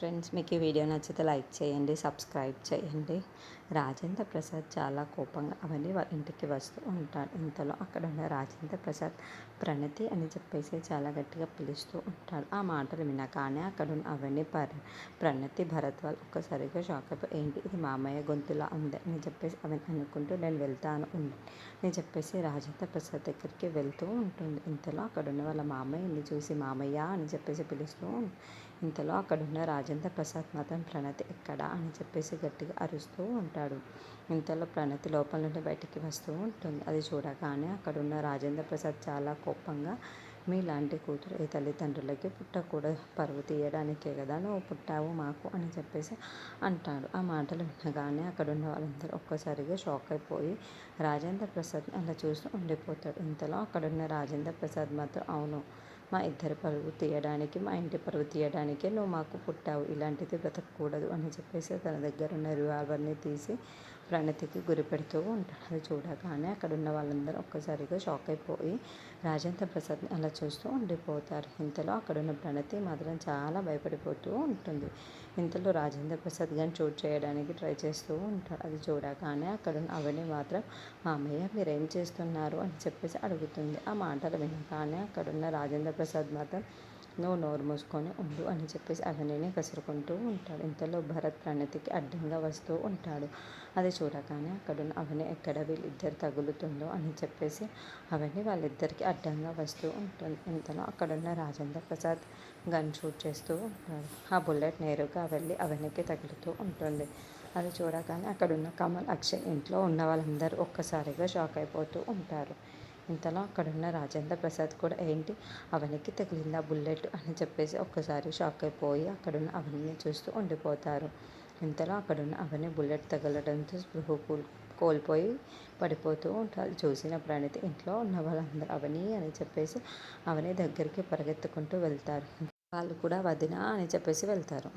Friends, మీకు ఈ video నచ్చితే లైక్ చేయండి, సబ్స్క్రైబ్ చేయండి. రాజేంద్ర ప్రసాద్ చాలా కోపంగా అవని వాళ్ళ ఇంటికి వస్తూ ఉంటాడు. ఇంతలో అక్కడ ఉన్న రాజేంద్ర ప్రసాద్ ప్రణతి అని చెప్పేసి చాలా గట్టిగా పిలుస్తూ ఉంటాడు. ఆ మాటలు వినగానే అక్కడున్న అవని ప్రణతి భరత్ వాళ్ళు ఒక్కసారిగా షాక్ అయిపోయి, ఏంటి ఇది మామయ్య గొంతులా ఉంది అని చెప్పేసి అవని అనుకుంటూ నేను వెళ్తాను అని చెప్పేసి రాజేంద్ర ప్రసాద్ దగ్గరికి వెళ్తూ ఉంటుంది. ఇంతలో అక్కడున్న వాళ్ళ మామయ్యని చూసి మామయ్య అని చెప్పేసి పిలుస్తూ ఇంతలో అక్కడున్న రాజేంద్ర ప్రసాద్ మాత్రం ప్రణతి ఎక్కడా అని చెప్పేసి గట్టిగా అరుస్తూ ఉంటాడు. ఇంతలో ప్రణతి లోపల నుండి బయటికి వస్తూ ఉంటుంది. అది చూడగానే అక్కడున్న రాజేంద్ర ప్రసాద్ చాలా కోపంగా, మీలాంటి కూతురు ఏ తల్లిదండ్రులకి పుట్టకూడదు, పరువు తీయడానికే కదా నువ్వు పుట్టావు మాకు అని చెప్పేసి అంటాడు. ఆ మాటలు వినగానే అక్కడున్న వాళ్ళందరూ ఒక్కసారిగా షాక్ అయిపోయి రాజేంద్ర ప్రసాద్ని అలా చూస్తూ ఉండిపోతాడు. ఇంతలో అక్కడున్న రాజేంద్ర ప్రసాద్ మాత్రం, అవును, మా ఇద్దరి పరువు తీయడానికి, మా ఇంటి పరువు తీయడానికే నువ్వు మాకు పుట్టావు, ఇలాంటిది బ్రతకూడదు అని చెప్పేసి తన దగ్గర ఉన్న రివాల్వర్ని తీసి ప్రణతికి గురి పెడుతూ ఉంటాడు. అది చూడగానే అక్కడ ఉన్న వాళ్ళందరూ ఒక్కసారిగా షాక్ అయిపోయి రాజేంద్ర ప్రసాద్ని అలా చూస్తూ ఉండిపోతారు. ఇంతలో అక్కడున్న ప్రణతి మాత్రం చాలా భయపడిపోతూ ఉంటుంది. ఇంతలో రాజేంద్ర ప్రసాద్ గారిని షూట్ చేయడానికి ట్రై చేస్తూ ఉంటాడు. అది చూడగానే అక్కడున్న అవని మాత్రం, మామయ్య మీరేం చేస్తున్నారు అని చెప్పేసి అడుగుతుంది. ఆ మాటలు వినగానే అక్కడున్న రాజేంద్ర ప్రసాద్ మాత్రం, నువ్వు నోరు మూసుకొని ఉండు అని చెప్పేసి అవనిని కసురుకుంటూ ఉంటాడు. ఇంతలో భరత్ ప్రణతికి అడ్డంగా వస్తూ ఉంటాడు. అది చూడగానే అక్కడున్న అవని ఎక్కడ వీళ్ళిద్దరు తగులుతుందో అని చెప్పేసి అవని వాళ్ళిద్దరికి అడ్డంగా వస్తూ ఉంటుంది. ఇంతలో అక్కడున్న రాజేంద్ర ప్రసాద్ గన్ షూట్ చేస్తూ ఉంటాడు. ఆ బుల్లెట్ నేరుగా వెళ్ళి అవనికి తగులుతూ ఉంటుంది. అది చూడగానే అక్కడున్న కమల్, అక్షయ్, ఇంట్లో ఉన్న వాళ్ళందరూ ఒక్కసారిగా షాక్ అయిపోతూ ఉంటారు. ఇంతలో అక్కడున్న రాజేంద్ర ప్రసాద్ కూడా, ఏంటి అవనికి తగిలిందా బుల్లెట్ అని చెప్పేసి ఒక్కసారి షాక్ అయిపోయి అక్కడున్న అవనిని చూస్తూ ఉండిపోతారు. ఇంతలో అక్కడున్న అవని బుల్లెట్ తగలడంతో స్పృహ కోల్పోయి పడిపోతూ ఉంటారు. చూసిన ప్రణతి ఇంట్లో ఉన్న వాళ్ళందరూ అవని అని చెప్పేసి అవని దగ్గరికి పరిగెత్తుకుంటూ వెళ్తారు. వాళ్ళు కూడా వదినా అని చెప్పేసి వెళ్తారు.